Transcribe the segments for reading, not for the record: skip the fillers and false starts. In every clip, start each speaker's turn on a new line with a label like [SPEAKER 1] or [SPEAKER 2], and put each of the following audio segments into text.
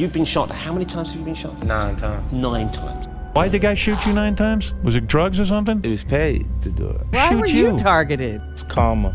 [SPEAKER 1] You've been shot. How many times have you been shot?
[SPEAKER 2] 9 times.
[SPEAKER 1] 9 times.
[SPEAKER 3] Why'd the guy shoot you 9 times? Was it drugs or something?
[SPEAKER 2] It was paid to do it.
[SPEAKER 4] Why were you targeted?
[SPEAKER 2] It's karma.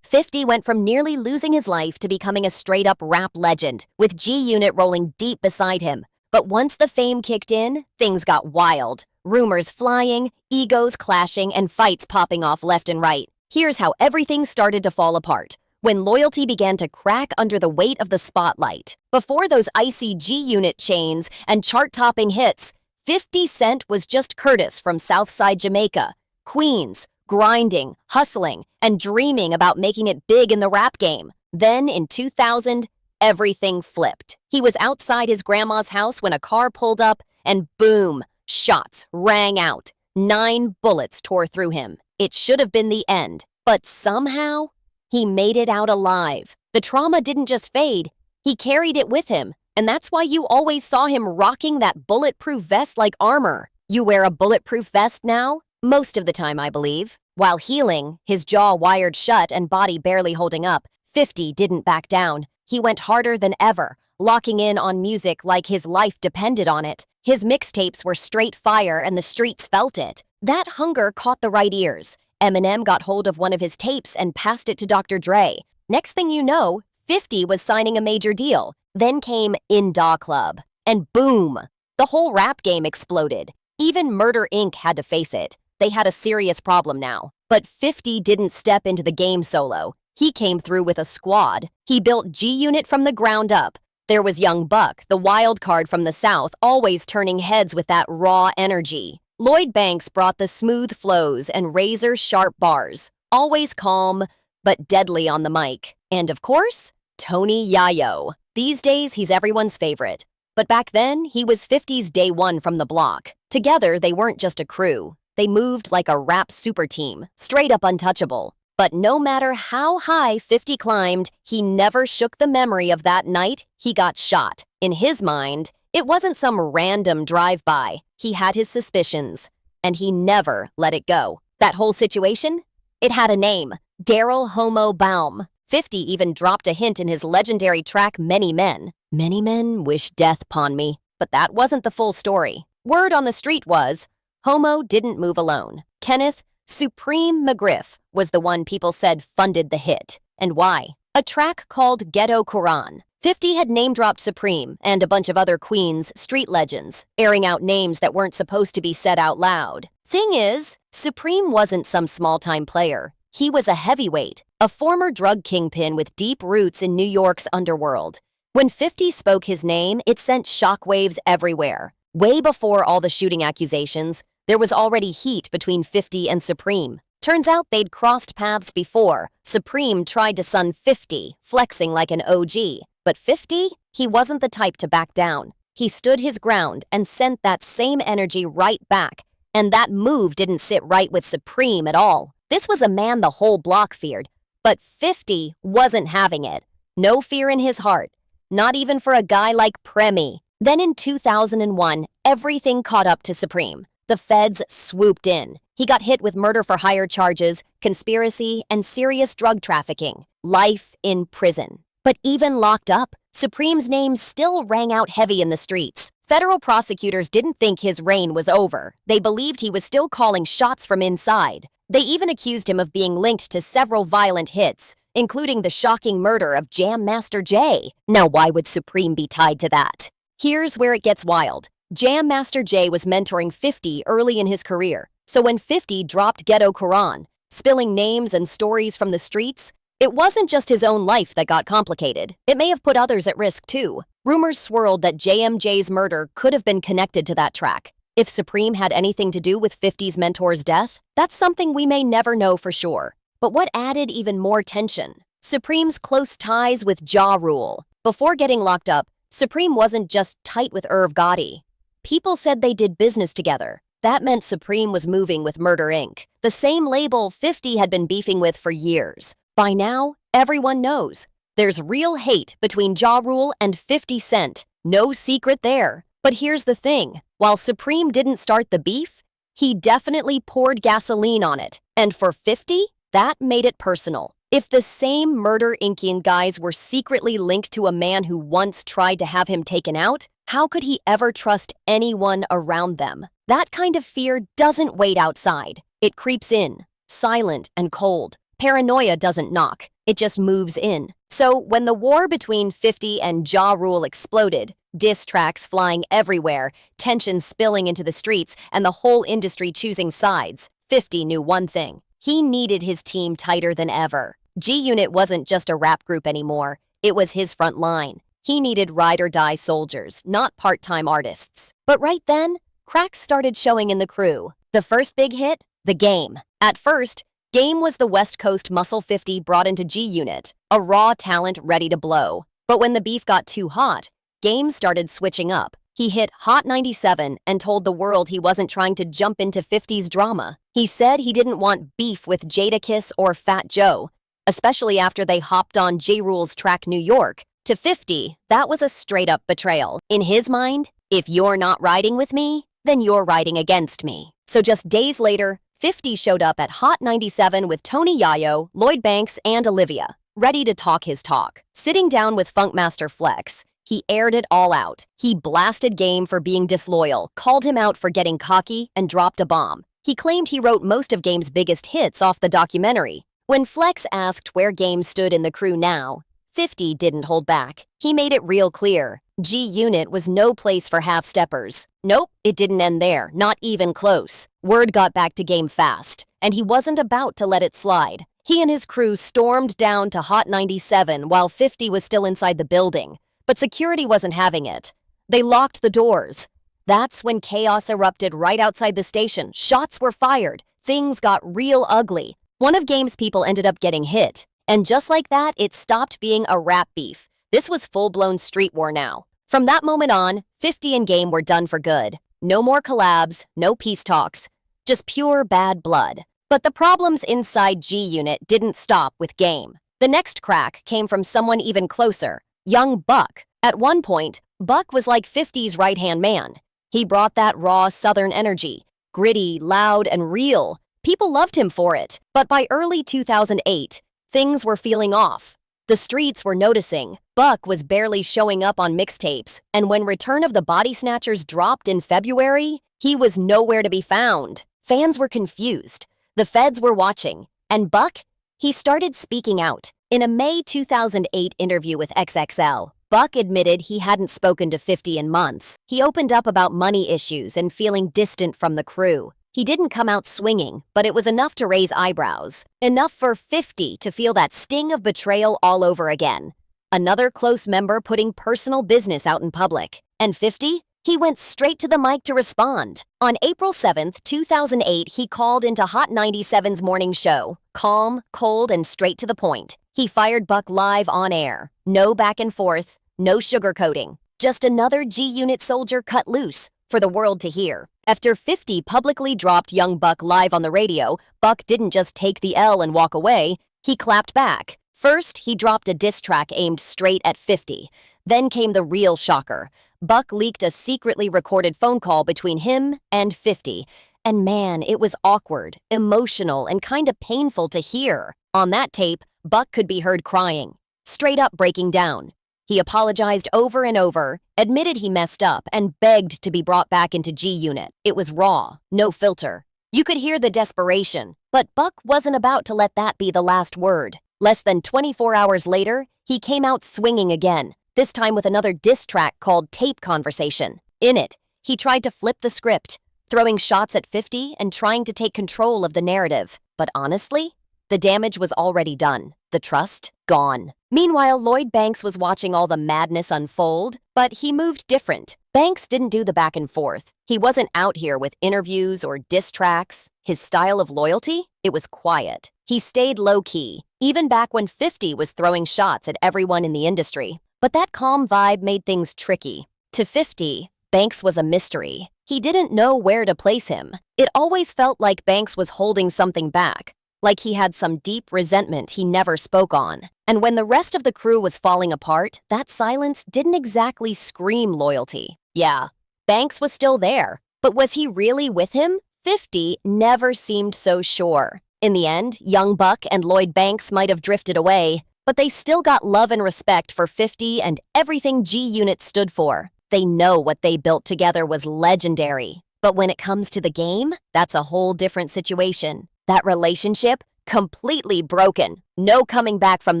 [SPEAKER 5] 50 went from nearly losing his life to becoming a straight-up rap legend, with G-Unit rolling deep beside him. But once the fame kicked in, things got wild. Rumors flying, egos clashing, and fights popping off left and right. Here's how everything started to fall apart. When loyalty began to crack under the weight of the spotlight. Before those icy G-Unit chains and chart-topping hits, 50 Cent was just Curtis from Southside Jamaica, Queens, grinding, hustling, and dreaming about making it big in the rap game. Then, in 2000, everything flipped. He was outside his grandma's house when a car pulled up, and boom, shots rang out. 9 bullets tore through him. It should have been the end, but somehow, he made it out alive. The trauma didn't just fade, he carried it with him, and that's why you always saw him rocking that bulletproof vest like armor. You wear a bulletproof vest now? Most of the time, I believe. While healing, his jaw wired shut and body barely holding up, 50 didn't back down. He went harder than ever, locking in on music like his life depended on it. His mixtapes were straight fire and the streets felt it. That hunger caught the right ears. Eminem got hold of one of his tapes and passed it to Dr. Dre. Next thing you know, 50 was signing a major deal. Then came In Da Club. And boom! The whole rap game exploded. Even Murder Inc. had to face it. They had a serious problem now. But 50 didn't step into the game solo. He came through with a squad. He built G-Unit from the ground up. There was Young Buck, the wild card from the South, always turning heads with that raw energy. Lloyd Banks brought the smooth flows and razor-sharp bars. Always calm, but deadly on the mic. And of course, Tony Yayo. These days, he's everyone's favorite. But back then, he was 50's day one from the block. Together, they weren't just a crew. They moved like a rap super team, straight up untouchable. But no matter how high 50 climbed, he never shook the memory of that night he got shot. In his mind, it wasn't some random drive-by. He had his suspicions, and he never let it go. That whole situation? It had a name, Daryl Homo Baum. 50 even dropped a hint in his legendary track Many Men. Many men wish death upon me, but that wasn't the full story. Word on the street was, Homo didn't move alone. Kenneth Supreme McGriff was the one people said funded the hit. And why? A track called Ghetto Quran. 50 had name-dropped Supreme and a bunch of other Queens street legends, airing out names that weren't supposed to be said out loud. Thing is, Supreme wasn't some small-time player. He was a heavyweight, a former drug kingpin with deep roots in New York's underworld. When 50 spoke his name, it sent shockwaves everywhere. Way before all the shooting accusations, there was already heat between 50 and Supreme. Turns out they'd crossed paths before. Supreme tried to sun 50, flexing like an OG. But 50? He wasn't the type to back down. He stood his ground and sent that same energy right back. And that move didn't sit right with Supreme at all. This was a man the whole block feared. But 50 wasn't having it. No fear in his heart. Not even for a guy like Premi. Then in 2001, everything caught up to Supreme. The feds swooped in. He got hit with murder for hire charges, conspiracy, and serious drug trafficking. Life in prison. But even locked up, Supreme's name still rang out heavy in the streets. Federal prosecutors didn't think his reign was over. They believed he was still calling shots from inside. They even accused him of being linked to several violent hits, including the shocking murder of Jam Master Jay. Now, why would Supreme be tied to that? Here's where it gets wild. Jam Master Jay was mentoring 50 early in his career, so when 50 dropped Ghetto Quran, spilling names and stories from the streets, it wasn't just his own life that got complicated. It may have put others at risk too. Rumors swirled that JMJ's murder could have been connected to that track. If Supreme had anything to do with 50's mentor's death, that's something we may never know for sure. But what added even more tension? Supreme's close ties with Ja Rule. Before getting locked up, Supreme wasn't just tight with Irv Gotti. People said they did business together. That meant Supreme was moving with Murder Inc., the same label 50 had been beefing with for years. By now, everyone knows. There's real hate between Ja Rule and 50 Cent. No secret there. But here's the thing. While Supreme didn't start the beef, he definitely poured gasoline on it. And for 50, that made it personal. If the same murder Incan guys were secretly linked to a man who once tried to have him taken out, how could he ever trust anyone around them? That kind of fear doesn't wait outside. It creeps in, silent and cold. Paranoia doesn't knock, it just moves in. So when the war between 50 and Ja Rule exploded, diss tracks flying everywhere, tension spilling into the streets, and the whole industry choosing sides, 50 knew one thing. He needed his team tighter than ever. G-Unit wasn't just a rap group anymore. It was his front line. He needed ride-or-die soldiers, not part-time artists. But right then, cracks started showing in the crew. The first big hit? The Game. At first, Game was the West Coast Muscle 50 brought into G-Unit, a raw talent ready to blow. But when the beef got too hot, Game started switching up. He hit Hot 97 and told the world he wasn't trying to jump into 50's drama. He said he didn't want beef with Jadakiss or Fat Joe, especially after they hopped on J. Rule's track New York. To 50, that was a straight-up betrayal. In his mind, if you're not riding with me, then you're riding against me. So just days later, 50 showed up at Hot 97 with Tony Yayo, Lloyd Banks, and Olivia, ready to talk his talk. Sitting down with Funkmaster Flex, he aired it all out. He blasted Game for being disloyal, called him out for getting cocky, and dropped a bomb. He claimed he wrote most of Game's biggest hits off the documentary. When Flex asked where Game stood in the crew now, 50 didn't hold back. He made it real clear. G-Unit was no place for half-steppers. Nope, it didn't end there, not even close. Word got back to Game fast, and he wasn't about to let it slide. He and his crew stormed down to Hot 97 while 50 was still inside the building. But security wasn't having it. They locked the doors. That's when chaos erupted right outside the station. Shots were fired. Things got real ugly. One of Game's people ended up getting hit. And just like that, it stopped being a rap beef. This was full-blown street war now. From that moment on, 50 and Game were done for good. No more collabs, no peace talks, just pure bad blood. But the problems inside G-Unit didn't stop with Game. The next crack came from someone even closer, young Buck. At one point, Buck was like 50's right-hand man. He brought that raw Southern energy, gritty, loud, and real. People loved him for it. But by early 2008, things were feeling off. The streets were noticing. Buck was barely showing up on mixtapes, and when Return of the Body Snatchers dropped in February, he was nowhere to be found. Fans were confused. The feds were watching. And Buck? He started speaking out. In a May 2008 interview with XXL, Buck admitted he hadn't spoken to 50 in months. He opened up about money issues and feeling distant from the crew. He didn't come out swinging, but it was enough to raise eyebrows. Enough for 50 to feel that sting of betrayal all over again. Another close member putting personal business out in public. And 50? He went straight to the mic to respond. On April 7th, 2008, he called into Hot 97's morning show. Calm, cold, and straight to the point. He fired Buck live on air. No back and forth, no sugarcoating. Just another G-Unit soldier cut loose for the world to hear. After 50 publicly dropped young Buck live on the radio, Buck didn't just take the L and walk away, he clapped back. First, he dropped a diss track aimed straight at 50. Then came the real shocker. Buck leaked a secretly recorded phone call between him and 50. And man, it was awkward, emotional, and kinda painful to hear. On that tape, Buck could be heard crying, straight up breaking down. He apologized over and over, admitted he messed up, and begged to be brought back into G-Unit. It was raw, no filter. You could hear the desperation, but Buck wasn't about to let that be the last word. Less than 24 hours later, he came out swinging again, this time with another diss track called Tape Conversation. In it, he tried to flip the script, throwing shots at 50 and trying to take control of the narrative. But honestly, the damage was already done. The trust, gone. Meanwhile, Lloyd Banks was watching all the madness unfold, but he moved different. Banks didn't do the back and forth. He wasn't out here with interviews or diss tracks. His style of loyalty? It was quiet. He stayed low-key, even back when 50 was throwing shots at everyone in the industry. But that calm vibe made things tricky. To 50, Banks was a mystery. He didn't know where to place him. It always felt like Banks was holding something back, like he had some deep resentment he never spoke on. And when the rest of the crew was falling apart, that silence didn't exactly scream loyalty. Yeah, Banks was still there, but was he really with him? 50 never seemed so sure. In the end, Young Buck and Lloyd Banks might have drifted away, but they still got love and respect for 50 and everything G-Unit stood for. They know what they built together was legendary. But when it comes to the game, that's a whole different situation. That relationship, completely broken. No coming back from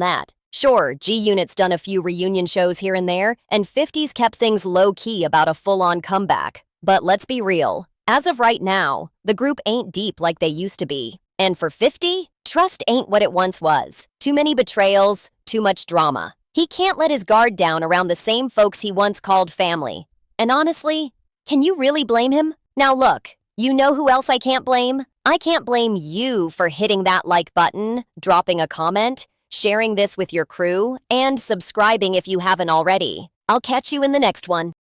[SPEAKER 5] that. Sure, G-Unit's done a few reunion shows here and there, and 50's kept things low-key about a full-on comeback. But let's be real. As of right now, the group ain't deep like they used to be. And for 50, trust ain't what it once was. Too many betrayals, too much drama. He can't let his guard down around the same folks he once called family. And honestly, can you really blame him? Now look, you know who else I can't blame? I can't blame you for hitting that like button, dropping a comment, sharing this with your crew, and subscribing if you haven't already. I'll catch you in the next one.